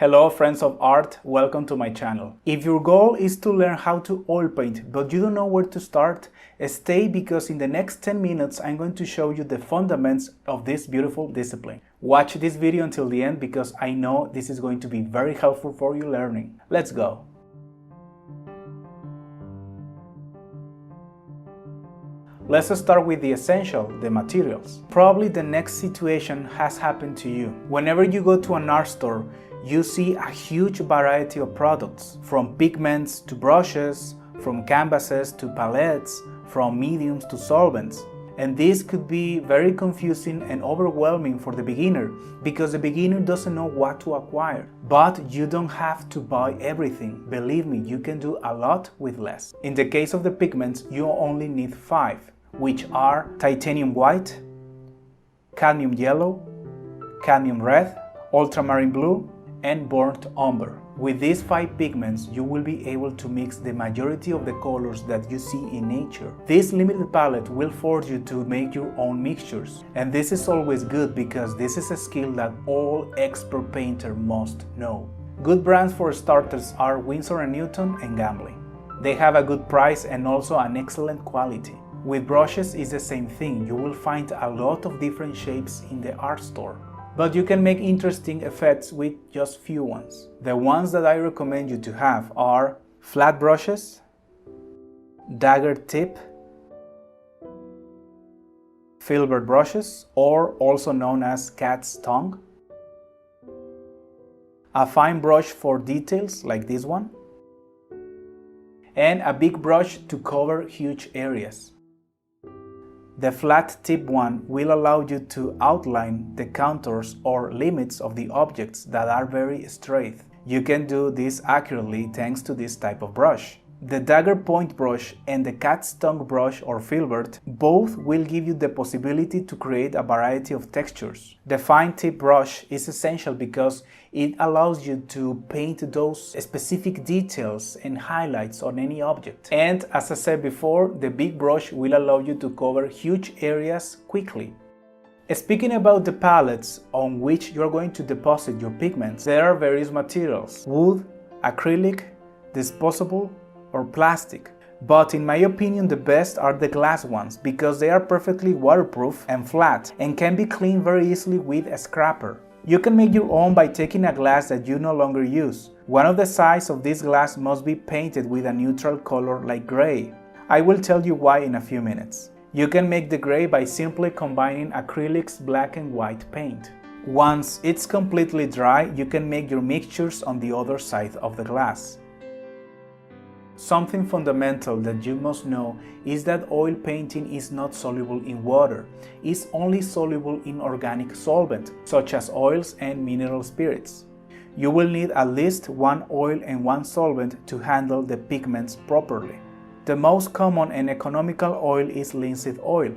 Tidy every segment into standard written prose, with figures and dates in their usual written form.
Hello friends of art, welcome to my channel. If your goal is to learn how to oil paint but you don't know where to start, stay because in the next 10 minutes I'm going to show you the fundamentals of this beautiful discipline. Watch this video until the end because I know this is going to be very helpful for your learning. Let's go! Let's start with the essential, the materials. Probably the next situation has happened to you. Whenever you go to an art store, you see a huge variety of products, from pigments to brushes, from canvases to palettes, from mediums to solvents. And this could be very confusing and overwhelming for the beginner because the beginner doesn't know what to acquire. But you don't have to buy everything. Believe me, you can do a lot with less. In the case of the pigments, you only need 5, which are titanium white, cadmium yellow, cadmium red, ultramarine blue, and burnt umber. With these 5 pigments, you will be able to mix the majority of the colors that you see in nature. This limited palette will force you to make your own mixtures. And this is always good because this is a skill that all expert painter must know. Good brands for starters are Winsor & Newton and Gambling. They have a good price and also an excellent quality. With brushes it's the same thing. You will find a lot of different shapes in the art store. But you can make interesting effects with just few ones. The ones that I recommend you to have are flat brushes, dagger tip, filbert brushes, or also known as cat's tongue, a fine brush for details like this one, and a big brush to cover huge areas. The flat tip one will allow you to outline the contours or limits of the objects that are very straight. You can do this accurately thanks to this type of brush. The dagger point brush and the cat's tongue brush or filbert both will give you the possibility to create a variety of textures. The fine tip brush is essential because it allows you to paint those specific details and highlights on any object. And as I said before, the big brush will allow you to cover huge areas quickly. Speaking about the palettes on which you're going to deposit your pigments, there are various materials: wood, acrylic, disposable, or plastic. But in my opinion the best are the glass ones because they are perfectly waterproof and flat and can be cleaned very easily with a scraper. You can make your own by taking a glass that you no longer use. One of the sides of this glass must be painted with a neutral color like gray. I will tell you why in a few minutes. You can make the gray by simply combining acrylic's black and white paint. Once it's completely dry, you can make your mixtures on the other side of the glass. Something fundamental that you must know is that oil painting is not soluble in water. It's only soluble in organic solvent, such as oils and mineral spirits. You will need at least 1 oil and 1 solvent to handle the pigments properly. The most common and economical oil is linseed oil.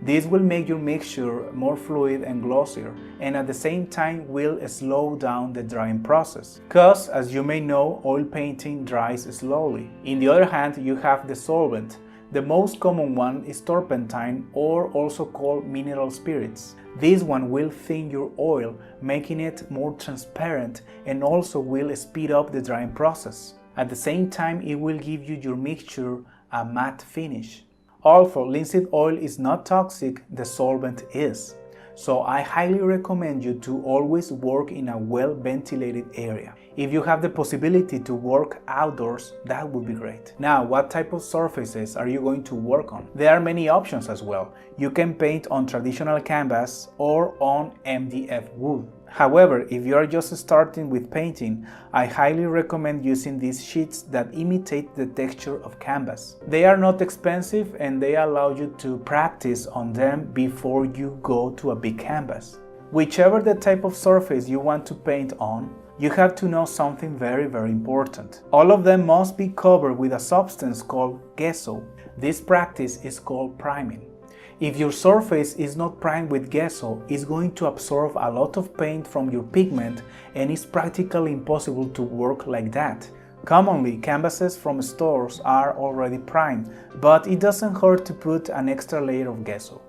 This will make your mixture more fluid and glossier, and at the same time will slow down the drying process. Because, as you may know, oil painting dries slowly. On the other hand, you have the solvent. The most common one is turpentine, or also called mineral spirits. This one will thin your oil, making it more transparent, and also will speed up the drying process. At the same time, it will give you your mixture a matte finish. Although linseed oil is not toxic, the solvent is. So I highly recommend you to always work in a well-ventilated area. If you have the possibility to work outdoors, that would be great. Now, what type of surfaces are you going to work on? There are many options as well. You can paint on traditional canvas or on MDF wood. However, if you are just starting with painting, I highly recommend using these sheets that imitate the texture of canvas. They are not expensive and they allow you to practice on them before you go to a big canvas. Whichever the type of surface you want to paint on, you have to know something very important. All of them must be covered with a substance called gesso. This practice is called priming. If your surface is not primed with gesso, it's going to absorb a lot of paint from your pigment and it's practically impossible to work like that. Commonly, canvases from stores are already primed, but it doesn't hurt to put an extra layer of gesso.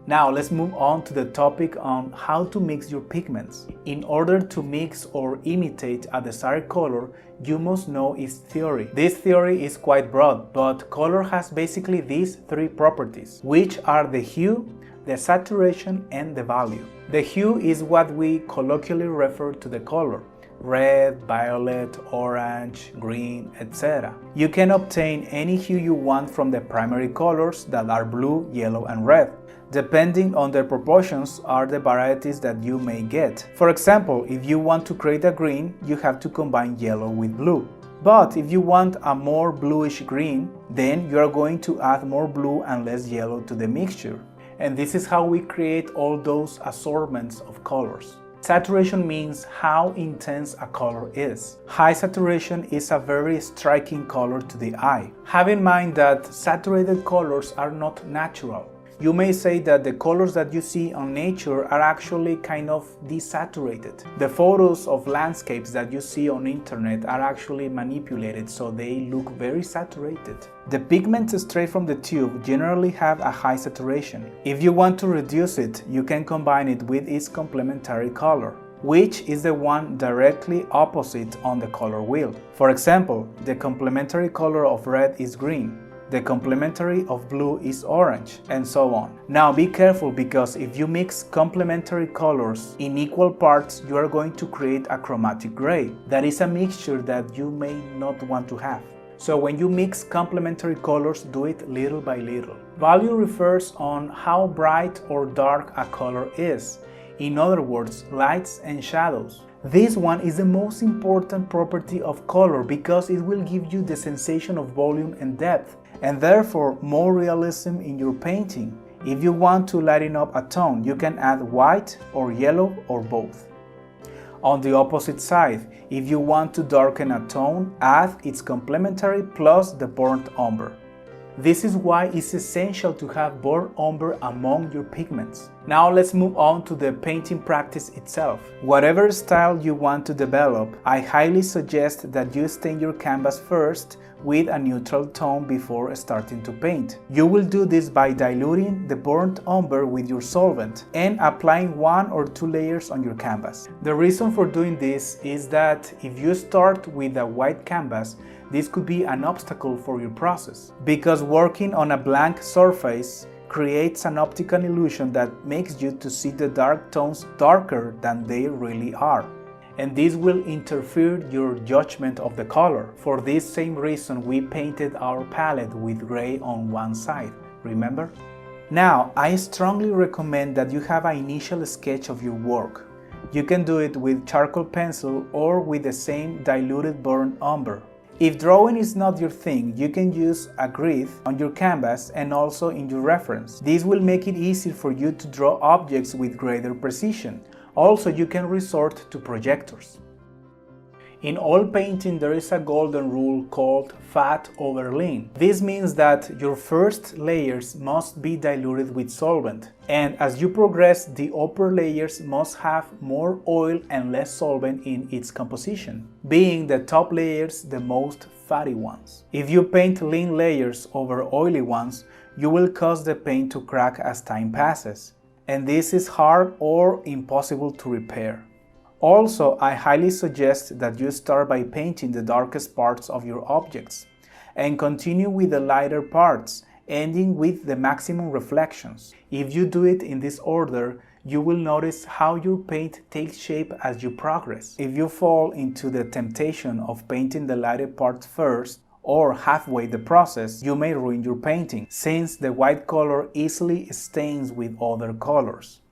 Now let's move on to the topic on how to mix your pigments. In order to mix or imitate a desired color, you must know its theory. This theory is quite broad, but color has basically these three properties, which are the hue, the saturation, and the value. The hue is what we colloquially refer to the color: red, violet, orange, green, etc. You can obtain any hue you want from the primary colors that are blue, yellow, and red. Depending on their proportions are the varieties that you may get. For example, if you want to create a green, you have to combine yellow with blue. But if you want a more bluish green, then you are going to add more blue and less yellow to the mixture. And this is how we create all those assortments of colors. Saturation means how intense a color is. High saturation is a very striking color to the eye. Have in mind that saturated colors are not natural. You may say that the colors that you see on nature are actually kind of desaturated. The photos of landscapes that you see on internet are actually manipulated, so they look very saturated. The pigments straight from the tube generally have a high saturation. If you want to reduce it, you can combine it with its complementary color, which is the one directly opposite on the color wheel. For example, the complementary color of red is green. The complementary of blue is orange, and so on. Now be careful, because if you mix complementary colors in equal parts, you are going to create a chromatic gray. That is a mixture that you may not want to have. So when you mix complementary colors, do it little by little. Value refers on how bright or dark a color is. In other words, lights and shadows. This one is the most important property of color because it will give you the sensation of volume and depth, and therefore more realism in your painting. If you want to lighten up a tone, you can add white or yellow or both. On the opposite side, if you want to darken a tone, add its complementary plus the burnt umber. This is why it's essential to have burnt umber among your pigments. Now let's move on to the painting practice itself. Whatever style you want to develop, I highly suggest that you stain your canvas first with a neutral tone before starting to paint. You will do this by diluting the burnt umber with your solvent and applying 1 or 2 layers on your canvas. The reason for doing this is that if you start with a white canvas, this could be an obstacle for your process, because working on a blank surface creates an optical illusion that makes you to see the dark tones darker than they really are. And this will interfere your judgment of the color. For this same reason, we painted our palette with gray on one side, remember? Now, I strongly recommend that you have an initial sketch of your work. You can do it with charcoal pencil or with the same diluted burnt umber. If drawing is not your thing, you can use a grid on your canvas and also in your reference. This will make it easier for you to draw objects with greater precision. Also, you can resort to projectors. In oil painting, there is a golden rule called fat over lean. This means that your first layers must be diluted with solvent, and as you progress, the upper layers must have more oil and less solvent in its composition, being the top layers the most fatty ones. If you paint lean layers over oily ones, you will cause the paint to crack as time passes, and this is hard or impossible to repair. Also, I highly suggest that you start by painting the darkest parts of your objects and continue with the lighter parts, ending with the maximum reflections. If you do it in this order, you will notice how your paint takes shape as you progress. If you fall into the temptation of painting the lighter parts first or halfway the process, you may ruin your painting, since the white color easily stains with other colors.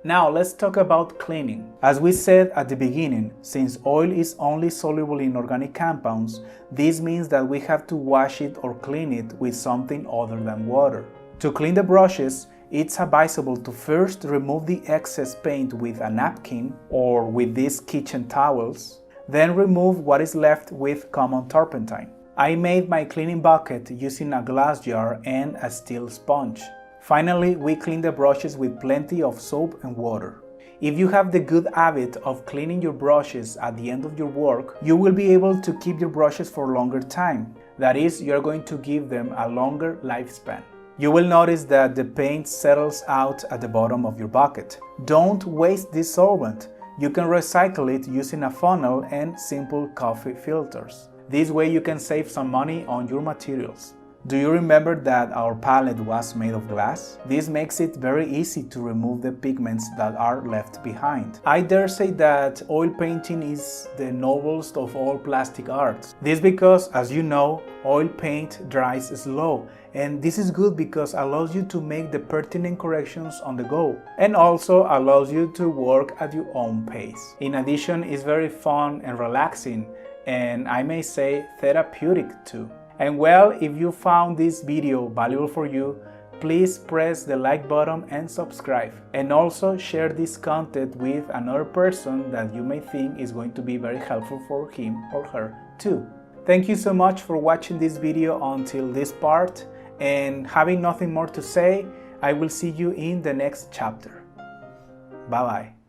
Now let's talk about cleaning. As we said at the beginning, since oil is only soluble in organic compounds, this means that we have to wash it or clean it with something other than water. To clean the brushes, it's advisable to first remove the excess paint with a napkin or with these kitchen towels, then remove what is left with common turpentine. I made my cleaning bucket using a glass jar and a steel sponge. Finally, we clean the brushes with plenty of soap and water. If you have the good habit of cleaning your brushes at the end of your work, you will be able to keep your brushes for a longer time. That is, you're going to give them a longer lifespan. You will notice that the paint settles out at the bottom of your bucket. Don't waste this solvent. You can recycle it using a funnel and simple coffee filters. This way you can save some money on your materials. Do you remember that our palette was made of glass? This makes it very easy to remove the pigments that are left behind. I dare say that oil painting is the noblest of all plastic arts. This because, as you know, oil paint dries slow, and this is good because allows you to make the pertinent corrections on the go, and also allows you to work at your own pace. In addition, it's very fun and relaxing, and I may say therapeutic too. And well, if you found this video valuable for you, please press the like button and subscribe. And also share this content with another person that you may think is going to be very helpful for him or her too. Thank you so much for watching this video until this part, and having nothing more to say, I will see you in the next chapter. Bye bye.